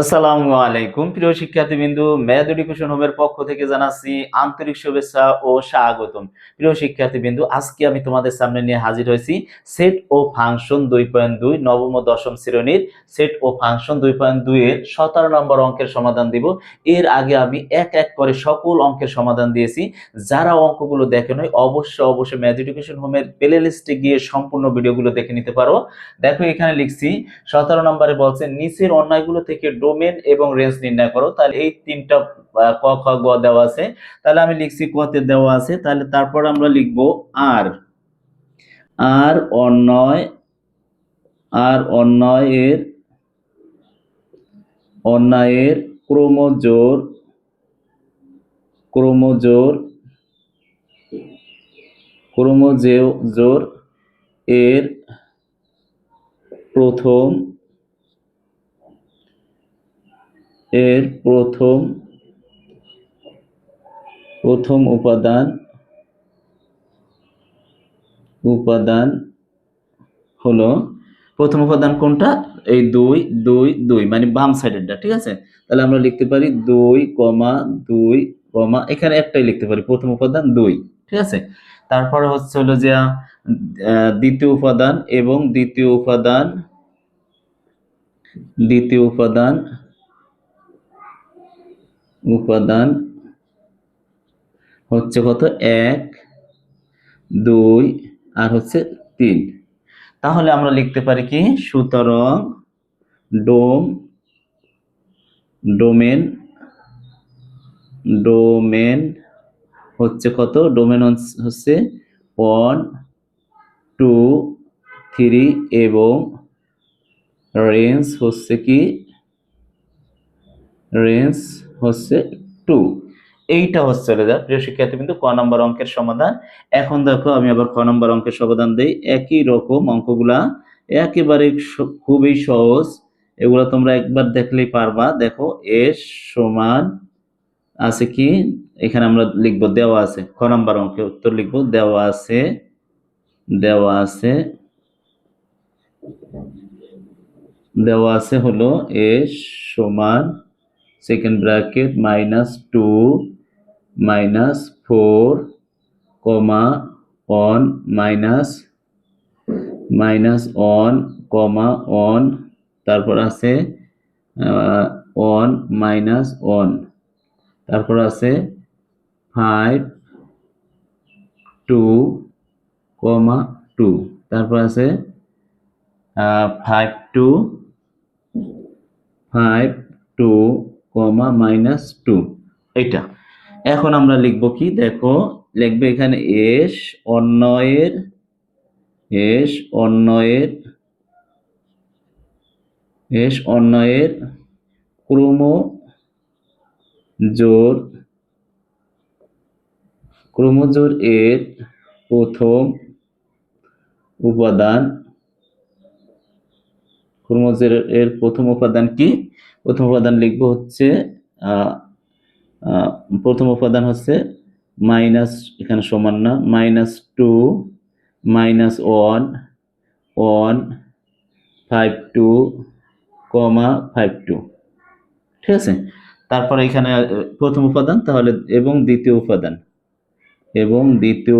আসসালামু আলাইকুম প্রিয় শিক্ষার্থীবৃন্দ, ম্যাথ এডুকেশন হোমের পক্ষ থেকে জানাচ্ছি আন্তরিক শুভেচ্ছা ও স্বাগতম। প্রিয় শিক্ষার্থীবৃন্দ, আজকে আমি তোমাদের সামনে নিয়ে হাজির হয়েছি সেট ও ফাংশন 2.2 নবম ও দশম শ্রেণীর সেট ও ফাংশন 2.2 এর 17 নম্বর অঙ্কের সমাধান দিব। এর আগে আমি এক এক করে সকল অঙ্কের সমাধান দিয়েছি। যারা অঙ্কগুলো দেখেন অবশ্যই ম্যাথ এডুকেশন হোমের প্লে লিস্টে গিয়ে সম্পূর্ণ ভিডিওগুলো দেখে নিতে পারো। দেখো এখানে লিখছি 17 নম্বরে বলছে নিচের অন্যায়গুলো থেকে ডোমেন এবং রেঞ্জ নির্ণয় করো। তাহলে এই তিনটা ক খ গ দেওয়া আছে। তাহলে আমি লিখছি কতে দেওয়া আছে, তাহলে তারপর আমরা লিখব আর আর অন্যয় অন্যায়ের ক্রোমোজোর এর প্রথম উপাদান হলো, প্রথম উপাদান কোনটা? এই 2 2 2 মানে বাম সাইডেরটা। ঠিক আছে, তাহলে আমরা লিখতে পারি 2, 2, এখানে একটাই লিখতে পারি, প্রথম উপাদান 2। ঠিক আছে, তারপরে হচ্ছে হলো যে দ্বিতীয় উপাদান এবং দ্বিতীয় উপাদান হচ্ছে কত? 1, 2 আর হচ্ছে 3। তাহলে আমরা লিখতে পারি কি, সুতরাং ডোমেন হচ্ছে কত? ডোমেন হচ্ছে 1, 2, 3 এবং রেঞ্জ হচ্ছে কি? রেঞ্জ হচ্ছে 2। এইটা হচ্ছে প্রিয় শিক্ষার্থী, কিন্তু ক নম্বর অঙ্কের সমাধান। এখন দেখো আমি আবার খ নম্বর অঙ্কের সমাধান দেই। একই রকম অঙ্কগুলা, একেবারে খুবই সহজ। এগুলা তোমরা একবার দেখলেই পারবা। দেখো এস সমান আছে কি, এখানে আমরা লিখবো দেওয়া আছে। খ নম্বর অঙ্কের উত্তর লিখবো দেওয়া আছে হলো এস সমান সেকেন্ড ব্র্যাকেট -2 -4 1 -1 তারপর আছে 1 -1, তারপর আছে 5 2, 2, তারপর আছে 5 2, -2 এটা। এখন আমরা লিখব কি, দেখো লিখবে এখানে এস অন্যয়ের ক্রোমোজোর এর প্রথম উপাদান কি? প্রথম উপাদান লিখবো হচ্ছে প্রথম উপাদান হচ্ছে মাইনাস, এখানে সমান না, -2 -1 1 5 2, 5 2। ঠিক আছে, তারপরে এখানে প্রথম উপাদান, তাহলে এবং দ্বিতীয়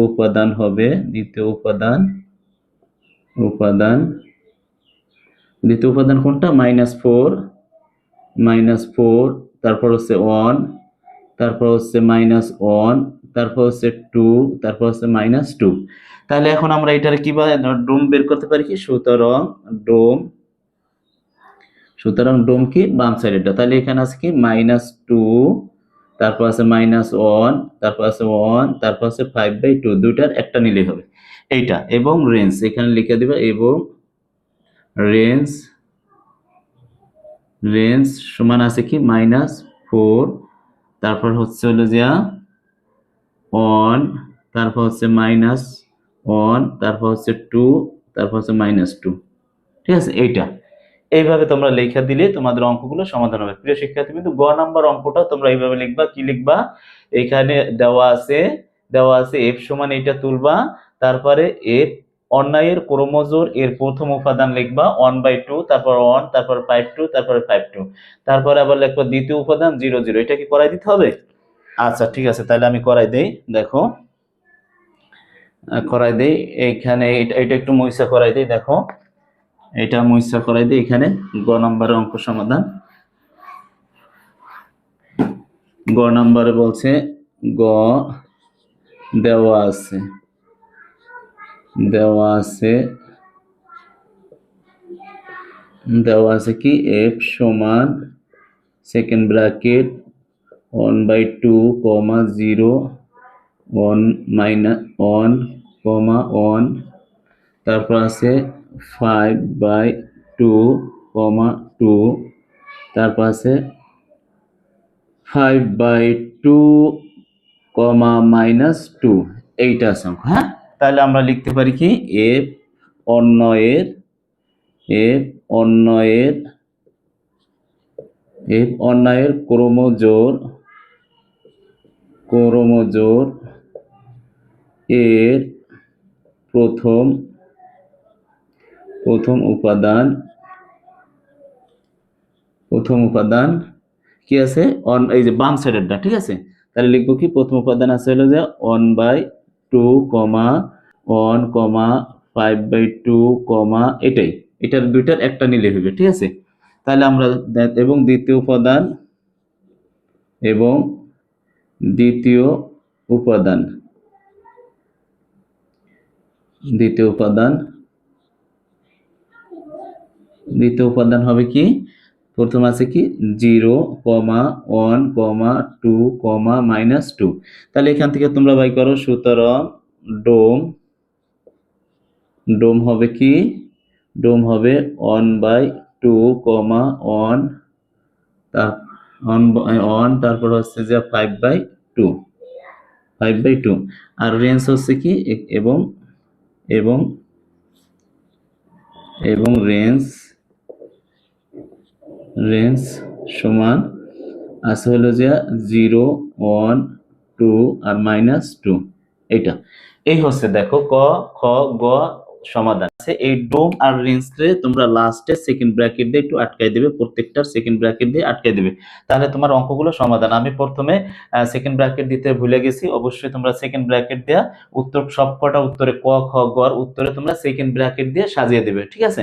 উপাদান হবে দ্বিতীয় উপাদান কোনটা? -4, তারপর হচ্ছে 1, তারপর হচ্ছে -1, তারপর হচ্ছে 2, তারপর হচ্ছে -2। তাহলে এখন আমরা এটার কিভাবে ডোম বের করতে পারি কি, সুতরাং ডোম কি বাম সাইডেরটা। তাহলে এখানে আছে কি -2, তারপর আছে -1, তারপর আছে 1, তারপর আছে 5/2, দুইটার একটা নিলেই হবে এইটা। এবং রেঞ্জ এখানে লিখে দিবা, এবং রেঞ্জ সমান আছে কি -4, তারপর হচ্ছে হলো যে 1, তারপর হচ্ছে -1, তারপর হচ্ছে 2, তারপর হচ্ছে -2। ঠিক আছে, এইভাবে তোমরা লেখা দিলে তোমাদের অঙ্কগুলো সমাধান হবে। প্রিয় শিক্ষার্থী, কিন্তু গ নাম্বার অঙ্কটা তোমরা এইভাবে লিখবা। কি লিখবা? এখানে দেওয়া আছে এফ সমান, এইটা তুলবা, তারপরে এফ অন্যায়ের ক্রোমোজোর এর প্রথম উপাদান লিখবা 1/2, তারপর 1, তারপর 5/2, তারপরে 5/2, তারপরে আবার লিখবা দ্বিতীয় উপাদান 0/0। এটা কি করাই দিতে হবে? আচ্ছা ঠিক আছে, তাহলে আমি করাই দেই। দেখো করাই দেই, এইখানে এটা একটু মুইসা করাই দেই। দেখো এটা মুইসা করাই দেই। এখানে গ নম্বরের অঙ্ক সমাধান। গ নম্বরে বলছে গ দেওয়া আছে দেওয়া আছে কি f সমান সেকেন্ড ব্র্যাকেট 1/2, 0, 1 মাইনাস 1, 1, তারপর আছে 5/2, 2, তারপর আছে 5/2, -2। এইটা আছে অঙ্ক। হ্যাঁ, তাহলে আমরা লিখতে পারি কি f অন্যয়ের ক্রোমোজোর এর প্রথম উপাদান কি আছে, এই যে বাম সাইডেরটা, ঠিক আছে। তাহলে লিখবো কি প্রথম উপাদান আছে হলো যে 1/2, 1, 5/2, এটার দুইটার একটা নিলে হবে, ঠিক আছে। তাহলে আমরা এবং দ্বিতীয় উপাদান হবে কি, প্রথম আছে কি 0, 1, 2, -2। তাহলে এখান থেকে তোমরা বাই করো। সুতরাং ডোম হবে কি, 1/2, 1, 1, তারপর হচ্ছে যে 5/2, আর রেঞ্জ হচ্ছে কি এবং রেঞ্জ সমান আছে হলো যে 0, 1, 2 আর -2। এটা এই হচ্ছে দেখো ক, খ, গ সমাধান আছে। এই ডোম আর রেঞ্জকে তোমরা লাস্টে সেকেন্ড ব্র্যাকেট দিয়ে একটু আটকাই দেবে, প্রত্যেকটার সেকেন্ড ব্র্যাকেট দিয়ে আটকাই দেবে, তাহলে তোমার অঙ্কগুলো সমাধান। আমি প্রথমে সেকেন্ড ব্র্যাকেট দিতে ভুলে গেছি, অবশ্যই তোমরা সেকেন্ড ব্র্যাকেট দেয়া উত্তর, সবকটা উত্তরে ক, খ, গ উত্তরে তোমরা সেকেন্ড ব্র্যাকেট দিয়ে সাজিয়ে দেবে, ঠিক আছে।